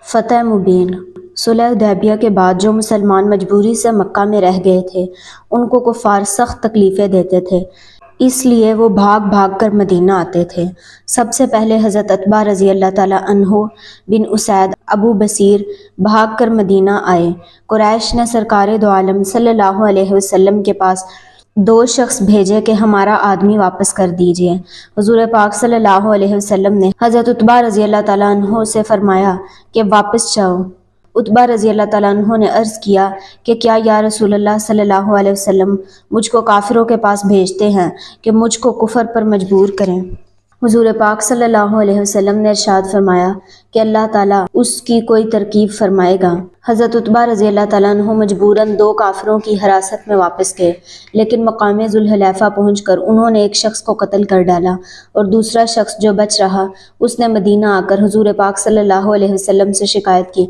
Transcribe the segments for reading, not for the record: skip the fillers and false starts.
فتح مبین۔ صلح حدیبیہ کے بعد جو مسلمان مجبوری سے مکہ میں رہ گئے تھے ان کو کفار سخت تکلیفیں دیتے تھے، اس لیے وہ بھاگ بھاگ کر مدینہ آتے تھے۔ سب سے پہلے حضرت عتبہ رضی اللہ تعالیٰ عنہ بن اسید ابو بصیر بھاگ کر مدینہ آئے۔ قریش نے سرکار دو عالم صلی اللہ علیہ وسلم کے پاس 2 شخص بھیجے کہ ہمارا آدمی واپس کر دیجئے۔ حضور پاک صلی اللہ علیہ وسلم نے حضرت عتبہ رضی اللہ تعالیٰ عنہ سے فرمایا کہ واپس جاؤ۔ عتبہ رضی اللہ تعالیٰ عنہ نے عرض کیا کہ کیا یا رسول اللہ صلی اللہ علیہ وسلم مجھ کو کافروں کے پاس بھیجتے ہیں کہ مجھ کو کفر پر مجبور کریں؟ حضور پاک صلی اللہ علیہ وسلم نے ارشاد فرمایا کہ اللہ تعالیٰ اس کی کوئی ترکیب فرمائے گا۔ حضرت عتبہ رضی اللہ تعالیٰ عنہ مجبوراً 2 کافروں کی حراست میں واپس گئے، لیکن مقام ذوالحلیفہ پہنچ کر انہوں نے ایک شخص کو قتل کر ڈالا اور دوسرا شخص جو بچ رہا اس نے مدینہ آ کر حضور پاک صلی اللہ علیہ وسلم سے شکایت کی۔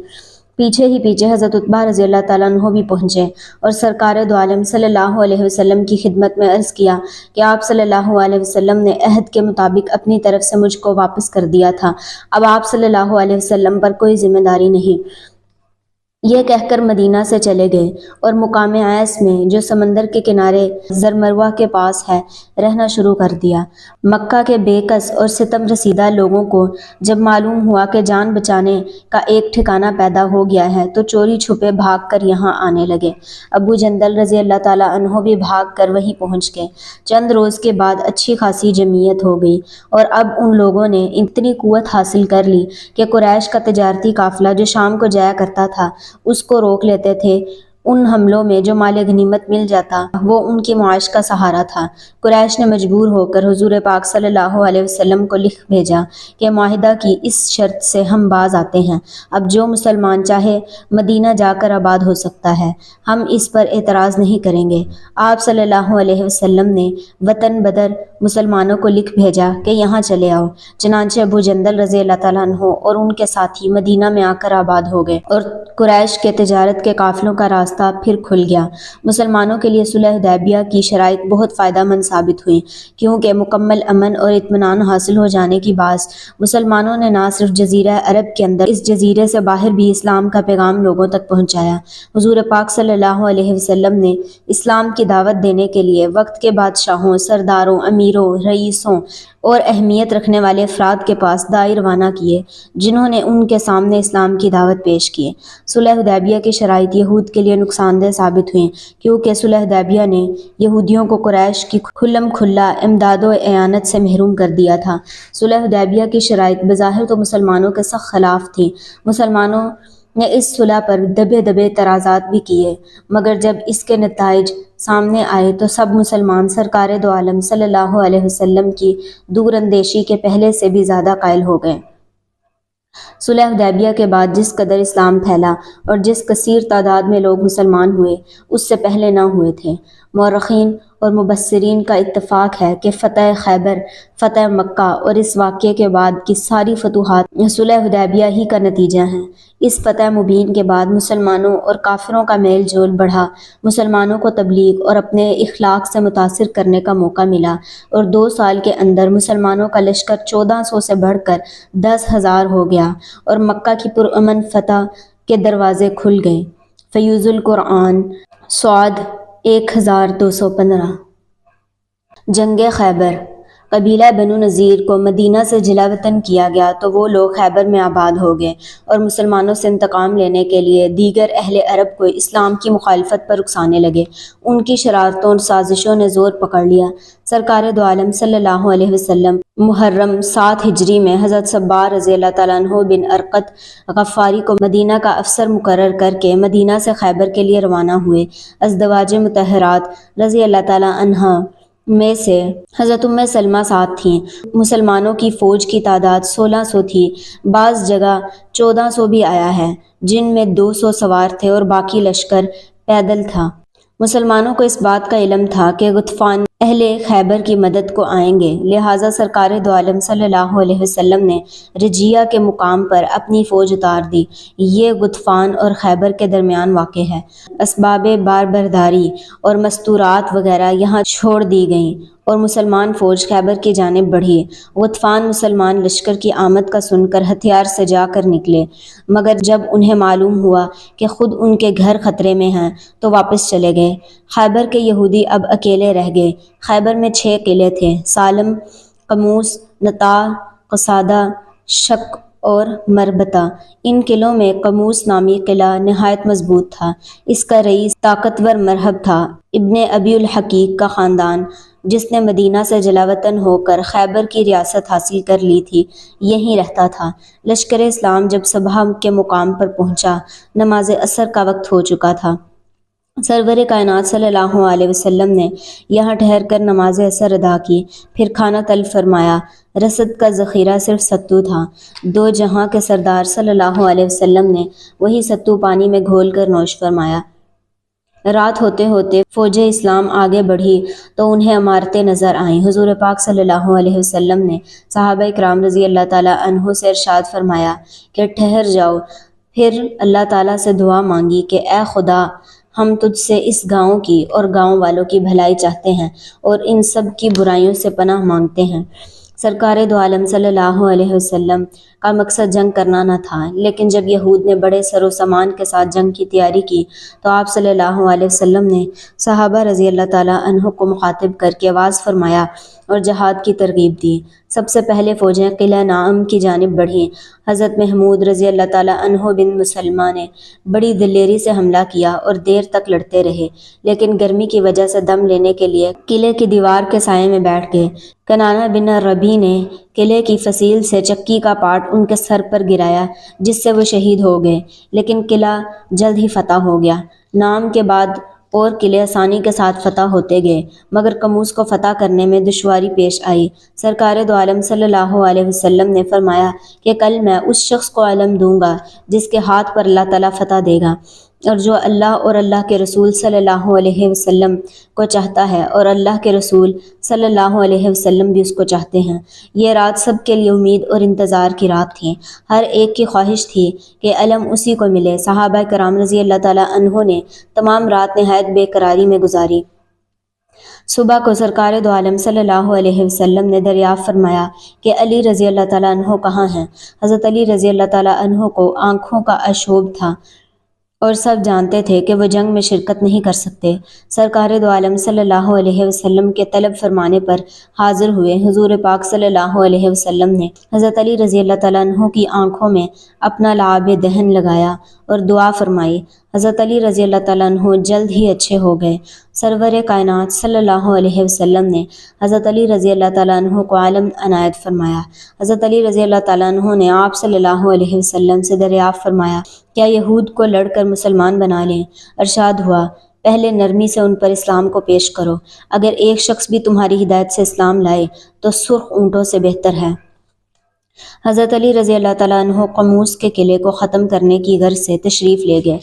پیچھے ہی پیچھے حضرت عتبہ رضی اللہ تعالیٰ عنہ بھی پہنچے اور سرکار دو عالم صلی اللہ علیہ وسلم کی خدمت میں عرض کیا کہ آپ صلی اللہ علیہ وسلم نے عہد کے مطابق اپنی طرف سے مجھ کو واپس کر دیا تھا، اب آپ صلی اللہ علیہ وسلم پر کوئی ذمہ داری نہیں۔ یہ کہہ کر مدینہ سے چلے گئے اور مقام عیس میں جو سمندر کے کنارے زرمروہ کے پاس ہے رہنا شروع کر دیا۔ مکہ کے بے کس اور ستم رسیدہ لوگوں کو جب معلوم ہوا کہ جان بچانے کا ایک ٹھکانہ پیدا ہو گیا ہے تو چوری چھپے بھاگ کر یہاں آنے لگے۔ ابو جندل رضی اللہ تعالیٰ عنہ بھی بھاگ کر وہیں پہنچ گئے۔ چند روز کے بعد اچھی خاصی جمعیت ہو گئی اور اب ان لوگوں نے اتنی قوت حاصل کر لی کہ قریش کا تجارتی قافلہ جو شام کو جایا کرتا تھا اس کو روک لیتے تھے۔ ان حملوں میں جو مال غنیمت مل جاتا وہ ان کی معاش کا سہارا تھا۔ قریش نے مجبور ہو کر حضور پاک صلی اللہ علیہ وسلم کو لکھ بھیجا کہ معاہدہ کی اس شرط سے ہم باز آتے ہیں، اب جو مسلمان چاہے مدینہ جا کر آباد ہو سکتا ہے، ہم اس پر اعتراض نہیں کریں گے۔ آپ صلی اللہ علیہ وسلم نے وطن بدر مسلمانوں کو لکھ بھیجا کہ یہاں چلے آؤ۔ چنانچہ ابو جندل رضی اللہ تعالیٰ عنہ اور ان کے ساتھی مدینہ میں آ کر آباد ہو گئے اور قریش کے تجارت کے قافلوں کا راستہ پھر کھل گیا۔ مسلمانوں کے لیے صلح حدیبیہ کی شرائط بہت فائدہ مند ثابت ہوئی، کیونکہ مکمل امن اور اطمینان حاصل ہو جانے کی باعث مسلمانوں نے نہ صرف جزیرہ عرب کے اندر اس جزیرے سے باہر بھی اسلام کا پیغام لوگوں تک پہنچایا۔ حضور پاک صلی اللہ علیہ وسلم نے اسلام کی دعوت دینے کے لیے وقت کے بادشاہوں، سرداروں، امیروں، رئیسوں اور اہمیت رکھنے والے افراد کے پاس داعی روانہ کیے، جنہوں نے ان کے سامنے اسلام کی دعوت پیش کی۔ صلح حدیبیہ کی شرائط یہود کے لیے نقصان دہ ثابت ہوئیں، کیونکہ صلح حدیبیہ نے یہودیوں کو قریش کی کھلم کھلا امداد و اعانت سے محروم کر دیا تھا۔ صلح حدیبیہ کی شرائط بظاہر تو مسلمانوں کے سخت خلاف تھیں۔ مسلمانوں نے اس صلح پر دبے دبے اعتراضات بھی کیے، مگر جب اس کے نتائج سامنے آئے تو سب مسلمان سرکار دو عالم صلی اللہ علیہ وسلم کی دور اندیشی کے پہلے سے بھی زیادہ قائل ہو گئے۔ صلح حدیبیہ کے بعد جس قدر اسلام پھیلا اور جس کثیر تعداد میں لوگ مسلمان ہوئے اس سے پہلے نہ ہوئے تھے۔ مورخین اور مبصرین کا اتفاق ہے کہ فتح خیبر، فتح مکہ اور اس واقعے کے بعد کی ساری فتوحات صلح حدیبیہ ہی کا نتیجہ ہیں۔ اس فتح مبین کے بعد مسلمانوں اور کافروں کا میل جول بڑھا، مسلمانوں کو تبلیغ اور اپنے اخلاق سے متاثر کرنے کا موقع ملا اور 2 سال کے اندر مسلمانوں کا لشکر 1400 سے بڑھ کر 10,000 ہو گیا اور مکہ کی پرامن فتح کے دروازے کھل گئے۔ فیوز القرآن سعد 1215۔ جنگ خیبر۔ قبیلہ بنو نذیر کو مدینہ سے جلا وطن کیا گیا تو وہ لوگ خیبر میں آباد ہو گئے اور مسلمانوں سے انتقام لینے کے لیے دیگر اہل عرب کو اسلام کی مخالفت پر اکسانے لگے۔ ان کی شرارتوں اور سازشوں نے زور پکڑ لیا۔ سرکار دو عالم صلی اللہ علیہ وسلم محرم 7 ہجری میں حضرت صبار رضی اللہ تعالیٰ عنہ بن ارقط غفاری کو مدینہ کا افسر مقرر کر کے مدینہ سے خیبر کے لیے روانہ ہوئے۔ ازدواج مطہرات رضی اللہ تعالیٰ عنہا میں سے حضرت ام سلمہ ساتھ تھیں۔ مسلمانوں کی فوج کی تعداد 1600 تھی، بعض جگہ 1400 بھی آیا ہے، جن میں 200 سوار تھے اور باقی لشکر پیدل تھا۔ مسلمانوں کو اس بات کا علم تھا کہ غطفان اہل خیبر کی مدد کو آئیں گے، لہٰذا سرکار دو عالم صلی اللہ علیہ وسلم نے رجیہ کے مقام پر اپنی فوج اتار دی۔ یہ غطفان اور خیبر کے درمیان واقع ہے۔ اسباب باربرداری اور مستورات وغیرہ یہاں چھوڑ دی گئیں اور مسلمان فوج خیبر کی جانب بڑھی۔ غطفان مسلمان لشکر کی آمد کا سن کر ہتھیار سجا کر نکلے، مگر جب انہیں معلوم ہوا کہ خود ان کے گھر خطرے میں ہیں تو واپس چلے گئے۔ خیبر کے یہودی اب اکیلے رہ گئے۔ خیبر میں 6 قلعے تھے: سالم، قموس، نطع، قصادہ، شک اور مربطہ۔ ان قلعوں میں قموس نامی قلعہ نہایت مضبوط تھا۔ اس کا رئیس طاقتور مرہب تھا، ابن ابی الحقیق کا خاندان، جس نے مدینہ سے جلاوطن ہو کر خیبر کی ریاست حاصل کر لی تھی، یہیں رہتا تھا۔ لشکر اسلام جب صبح کے مقام پر پہنچا، نماز عصر کا وقت ہو چکا تھا۔ سرور کائنات صلی اللہ علیہ وسلم نے یہاں ٹھہر کر نماز عصر ادا کی، پھر کھانا طلب فرمایا۔ رسد کا ذخیرہ صرف ستو تھا۔ دو جہاں کے سردار صلی اللہ علیہ وسلم نے وہی ستو پانی میں گھول کر نوش فرمایا۔ رات ہوتے ہوتے فوج اسلام آگے بڑھی تو انہیں عمارتیں نظر آئیں۔ حضور پاک صلی اللہ علیہ وسلم نے صحابہ کرام رضی اللہ تعالیٰ عنہ سے ارشاد فرمایا کہ ٹھہر جاؤ، پھر اللہ تعالیٰ سے دعا مانگی کہ اے خدا، ہم تجھ سے اس گاؤں کی اور گاؤں والوں کی بھلائی چاہتے ہیں اور ان سب کی برائیوں سے پناہ مانگتے ہیں۔ سرکار دو عالم صلی اللہ علیہ وسلم کا مقصد جنگ کرنا نہ تھا، لیکن جب یہود نے بڑے سر و سامان کے ساتھ جنگ کی تیاری کی تو آپ صلی اللہ علیہ وسلم نے صحابہ رضی اللہ تعالیٰ عنہ کو مخاطب کر کے آواز فرمایا اور جہاد کی ترغیب دی۔ سب سے پہلے فوجیں قلعہ نعم کی جانب بڑھیں۔ حضرت محمود رضی اللہ تعالیٰ عنہ بن مسلمہ نے بڑی دلیری سے حملہ کیا اور دیر تک لڑتے رہے، لیکن گرمی کی وجہ سے دم لینے کے لیے قلعے کی دیوار کے سائے میں بیٹھ گئے۔ کنانہ بن ربیع نے قلعے کی فصیل سے چکی کا پاٹ ان کے سر پر گرایا، جس سے وہ شہید ہو گئے، لیکن قلعہ جلد ہی فتح ہو گیا۔ نام کے بعد اور قلعے آسانی کے ساتھ فتح ہوتے گئے، مگر قموس کو فتح کرنے میں دشواری پیش آئی۔ سرکار دو عالم صلی اللہ علیہ وسلم نے فرمایا کہ کل میں اس شخص کو علم دوں گا جس کے ہاتھ پر اللہ تعالیٰ فتح دے گا، اور جو اللہ اور اللہ کے رسول صلی اللہ علیہ وسلم کو چاہتا ہے، اور اللہ کے رسول صلی اللہ علیہ وسلم بھی اس کو چاہتے ہیں۔ یہ رات سب کے لیے امید اور انتظار کی رات تھی۔ ہر ایک کی خواہش تھی کہ علم اسی کو ملے۔ صحابہ کرام رضی اللہ تعالیٰ عنہ نے تمام رات نہایت بے قراری میں گزاری۔ صبح کو سرکار دو عالم صلی اللہ علیہ وسلم نے دریافت فرمایا کہ علی رضی اللہ تعالیٰ عنہ کہاں ہیں؟ حضرت علی رضی اللہ تعالیٰ عنہ کو آنکھوں کا عشوب تھا اور سب جانتے تھے کہ وہ جنگ میں شرکت نہیں کر سکتے۔ سرکار دو عالم صلی اللہ علیہ وسلم کے طلب فرمانے پر حاضر ہوئے۔ حضور پاک صلی اللہ علیہ وسلم نے حضرت علی رضی اللہ تعالیٰ عنہ کی آنکھوں میں اپنا لعاب دہن لگایا اور دعا فرمائی۔ حضرت علی رضی اللہ تعالیٰ عنہ جلد ہی اچھے ہو گئے۔ سرور کائنات صلی اللہ علیہ وسلم نے حضرت علی رضی اللہ تعالیٰ عنہ کو علم عنایت فرمایا۔ حضرت علی رضی اللہ تعالیٰ عنہ نے آپ صلی اللہ علیہ وسلم سے دریافت فرمایا کیا یہود کو لڑ کر مسلمان بنا لیں؟ ارشاد ہوا پہلے نرمی سے ان پر اسلام کو پیش کرو، اگر ایک شخص بھی تمہاری ہدایت سے اسلام لائے تو سرخ اونٹوں سے بہتر ہے۔ حضرت علی رضی اللہ تعالیٰ عنہ قموس کے قلعے کو ختم کرنے کی غرض سے تشریف لے گئے۔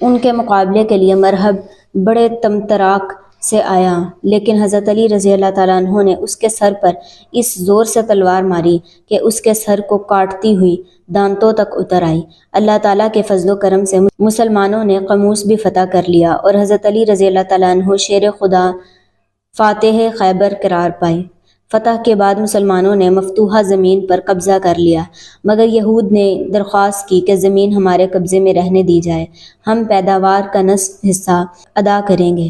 ان کے مقابلے کے لیے مرہب بڑے تمطراق سے آیا، لیکن حضرت علی رضی اللہ تعالیٰ عنہ نے اس کے سر پر اس زور سے تلوار ماری کہ اس کے سر کو کاٹتی ہوئی دانتوں تک اتر آئی۔ اللہ تعالیٰ کے فضل و کرم سے مسلمانوں نے قموس بھی فتح کر لیا اور حضرت علی رضی اللہ تعالیٰ عنہ شیر خدا فاتح خیبر قرار پائے۔ فتح کے بعد مسلمانوں نے مفتوحہ زمین پر قبضہ کر لیا، مگر یہود نے درخواست کی کہ زمین ہمارے قبضے میں رہنے دی جائے، ہم پیداوار کا نصف حصہ ادا کریں گے۔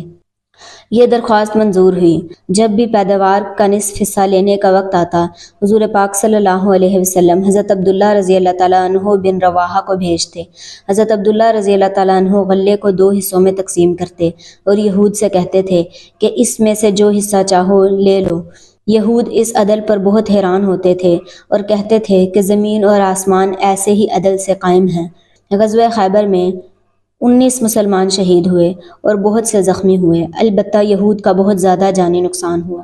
یہ درخواست منظور ہوئی۔ جب بھی پیداوار کا نصف حصہ لینے کا وقت آتا، حضور پاک صلی اللہ علیہ وسلم حضرت عبداللہ رضی اللہ تعالیٰ عنہ بن رواحہ کو بھیجتے۔ حضرت عبداللہ رضی اللہ تعالیٰ عنہ غلے کو 2 حصوں میں تقسیم کرتے اور یہود سے کہتے تھے کہ اس میں سے جو حصہ چاہو لے لو۔ یہود اس عدل پر بہت حیران ہوتے تھے اور کہتے تھے کہ زمین اور آسمان ایسے ہی عدل سے قائم ہیں۔ غزوہ خیبر میں 19 مسلمان شہید ہوئے اور بہت سے زخمی ہوئے، البتہ یہود کا بہت زیادہ جانی نقصان ہوا۔